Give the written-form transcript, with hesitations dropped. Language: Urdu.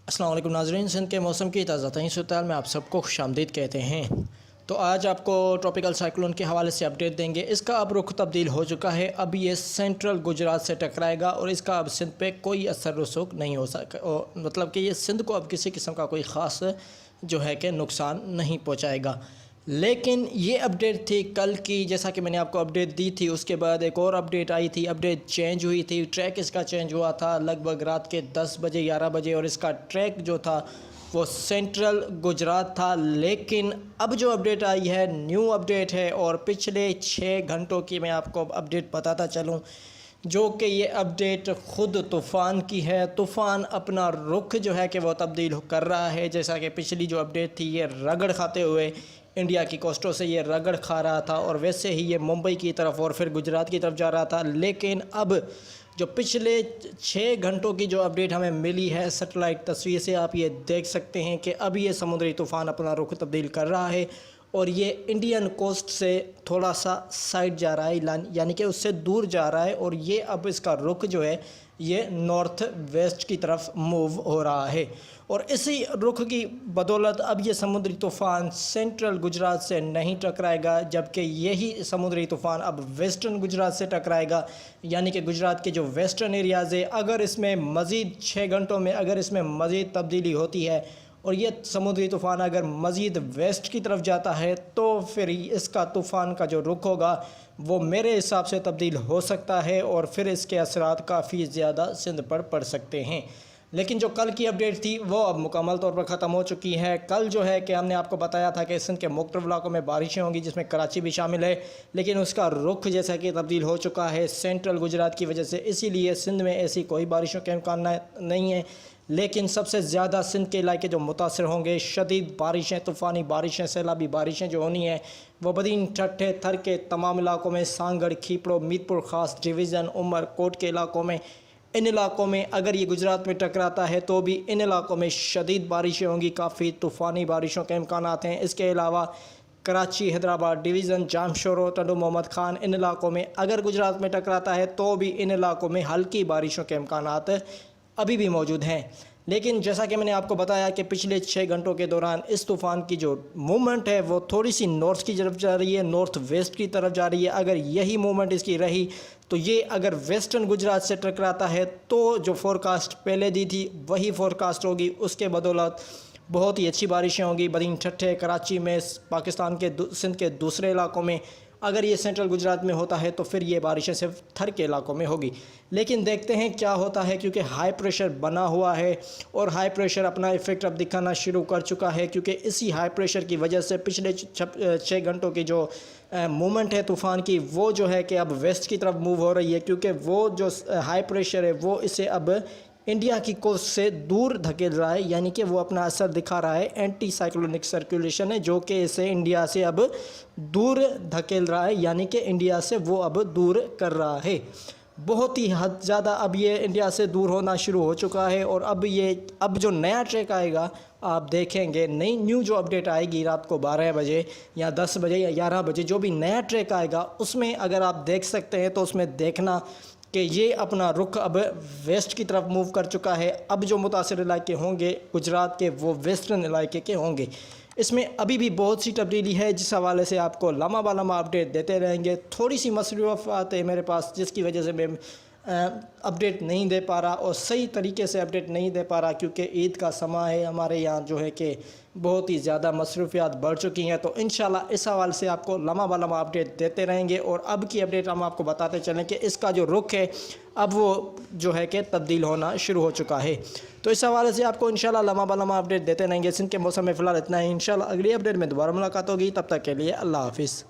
السلام علیکم ناظرین، سندھ کے موسم کی تازہ ترین صورتحال میں آپ سب کو خوش آمدید کہتے ہیں۔ تو آج آپ کو ٹراپیکل سائیکلون کے حوالے سے اپڈیٹ دیں گے۔ اس کا اب رخ تبدیل ہو چکا ہے، اب یہ سینٹرل گجرات سے ٹکرائے گا اور اس کا اب سندھ پہ کوئی اثر رسوخ نہیں ہو سکا، مطلب کہ یہ سندھ کو اب کسی قسم کا کوئی خاص جو ہے کہ نقصان نہیں پہنچائے گا۔ لیکن یہ اپڈیٹ تھی کل کی، جیسا کہ میں نے آپ کو اپڈیٹ دی تھی، اس کے بعد ایک اور اپڈیٹ آئی تھی، اپڈیٹ چینج ہوئی تھی، ٹریک اس کا چینج ہوا تھا لگ بھگ رات کے 10 بجے 11 بجے، اور اس کا ٹریک جو تھا وہ سینٹرل گجرات تھا۔ لیکن اب جو اپڈیٹ آئی ہے نیو اپڈیٹ ہے، اور پچھلے 6 گھنٹوں کی میں آپ کو اپڈیٹ بتاتا چلوں، جو کہ یہ اپڈیٹ خود طوفان کی ہے۔ طوفان اپنا رخ جو ہے کہ وہ تبدیل کر رہا ہے، جیسا کہ پچھلی جو اپڈیٹ تھی یہ رگڑ کھاتے ہوئے انڈیا کی کوسٹوں سے یہ رگڑ کھا رہا تھا، اور ویسے ہی یہ ممبئی کی طرف اور پھر گجرات کی طرف جا رہا تھا۔ لیکن اب جو پچھلے 6 گھنٹوں کی جو اپڈیٹ ہمیں ملی ہے سیٹلائٹ تصویر سے، آپ یہ دیکھ سکتے ہیں کہ اب یہ سمندری طوفان اپنا رخ تبدیل کر رہا ہے، اور یہ انڈین کوسٹ سے تھوڑا سا سائڈ جا رہا ہے، یعنی کہ اس سے دور جا رہا ہے، اور یہ اب اس کا رخ جو ہے یہ نارتھ ویسٹ کی طرف موو ہو رہا ہے۔ اور اسی رخ کی بدولت اب یہ سمندری طوفان سینٹرل گجرات سے نہیں ٹکرائے گا، جبکہ یہی سمندری طوفان اب ویسٹرن گجرات سے ٹکرائے گا، یعنی کہ گجرات کے جو ویسٹرن ایریاز ہے، اگر اس میں مزید 6 گھنٹوں میں اگر اس میں مزید تبدیلی ہوتی ہے اور یہ سمندری طوفان اگر مزید ویسٹ کی طرف جاتا ہے، تو پھر اس کا طوفان کا جو رخ ہوگا وہ میرے حساب سے تبدیل ہو سکتا ہے، اور پھر اس کے اثرات کافی زیادہ سندھ پر پڑ سکتے ہیں۔ لیکن جو کل کی اپڈیٹ تھی وہ اب مکمل طور پر ختم ہو چکی ہے۔ کل جو ہے کہ ہم نے آپ کو بتایا تھا کہ سندھ کے مختلف علاقوں میں بارشیں ہوں گی، جس میں کراچی بھی شامل ہے، لیکن اس کا رخ جیسا کہ تبدیل ہو چکا ہے سینٹرل گجرات کی وجہ سے، اسی لیے سندھ میں ایسی کوئی بارشوں کے امکان نہیں ہے۔ لیکن سب سے زیادہ سندھ کے علاقے جو متاثر ہوں گے، شدید بارشیں، طوفانی بارشیں، سیلابی بارشیں جو ہونی ہیں وہ بدین، ٹھٹھے، تھر کے تمام علاقوں میں، سانگڑ، کھیپڑو، میرپور خاص ڈویژن، عمر کوٹ کے علاقوں میں، ان علاقوں میں اگر یہ گجرات میں ٹکراتا ہے تو بھی ان علاقوں میں شدید بارشیں ہوں گی، کافی طوفانی بارشوں کے امکانات ہیں۔ اس کے علاوہ کراچی، حیدرآباد ڈویژن، جامشورو، ٹنڈو محمد خان، ان علاقوں میں اگر گجرات میں ٹکراتا ہے تو بھی ان علاقوں میں ہلکی بارشوں کے امکانات ابھی بھی موجود ہیں۔ لیکن جیسا کہ میں نے آپ کو بتایا کہ پچھلے 6 گھنٹوں کے دوران اس طوفان کی جو موومنٹ ہے وہ تھوڑی سی نارتھ کی طرف جا رہی ہے، نارتھ ویسٹ کی طرف جا رہی ہے۔ اگر یہی موومنٹ اس کی رہی تو یہ اگر ویسٹرن گجرات سے ٹکراتا ہے تو جو فورکاسٹ پہلے دی تھی وہی فورکاسٹ ہوگی، اس کے بدولت بہت ہی اچھی بارشیں ہوں گی بدین، ٹھٹھے، کراچی میں، پاکستان کے سندھ کے دوسرے علاقوں میں۔ اگر یہ سینٹرل گجرات میں ہوتا ہے تو پھر یہ بارشیں صرف تھر کے علاقوں میں ہوگی۔ لیکن دیکھتے ہیں کیا ہوتا ہے، کیونکہ ہائی پریشر بنا ہوا ہے، اور ہائی پریشر اپنا ایفیکٹ اب دکھانا شروع کر چکا ہے، کیونکہ اسی ہائی پریشر کی وجہ سے پچھلے 6 گھنٹوں کی جو موومنٹ ہے طوفان کی، وہ جو ہے کہ اب ویسٹ کی طرف موو ہو رہی ہے، کیونکہ وہ جو ہائی پریشر ہے وہ اسے اب انڈیا کی کوسٹ سے دور دھکیل رہا ہے، یعنی کہ وہ اپنا اثر دکھا رہا ہے، اینٹی سائیکلونک سرکولیشن ہے جو کہ اسے انڈیا سے اب دور دھکیل رہا ہے، یعنی کہ انڈیا سے وہ اب دور کر رہا ہے، بہت ہی حد زیادہ اب یہ انڈیا سے دور ہونا شروع ہو چکا ہے۔ اور اب جو نیا ٹریک آئے گا آپ دیکھیں گے، نیو جو اپڈیٹ آئے گی رات کو 12 بجے یا 10 بجے یا 11 بجے، جو بھی نیا ٹریک آئے گا اس میں اگر آپ دیکھ سکتے ہیں تو اس میں دیکھنا کہ یہ اپنا رخ اب ویسٹ کی طرف موو کر چکا ہے۔ اب جو متاثر علاقے ہوں گے گجرات کے وہ ویسٹرن علاقے کے ہوں گے۔ اس میں ابھی بھی بہت سی تبدیلی ہے، جس حوالے سے آپ کو لمحہ بہ لمحہ اپڈیٹ دیتے رہیں گے۔ تھوڑی سی مصروفیات ہے میرے پاس، جس کی وجہ سے میں اپڈیٹ نہیں دے پا رہا، اور صحیح طریقے سے اپڈیٹ نہیں دے پا رہا، کیونکہ عید کا سماں ہے ہمارے یہاں جو ہے کہ بہت ہی زیادہ مصروفیات بڑھ چکی ہیں۔ تو انشاءاللہ اس حوالے سے آپ کو لمحہ بہ لمحہ اپڈیٹ دیتے رہیں گے، اور اب کی اپڈیٹ ہم آپ کو بتاتے چلیں کہ اس کا جو رخ ہے اب وہ جو ہے کہ تبدیل ہونا شروع ہو چکا ہے۔ تو اس حوالے سے آپ کو انشاءاللہ لمحہ بہ لمحہ اپڈیٹ دیتے رہیں گے۔ سندھ کے موسم میں فی الحال اتنا ہی، انشاءاللہ اگلی اپڈیٹ میں دوبارہ ملاقات ہوگی، تب تک کے لیے اللہ حافظ۔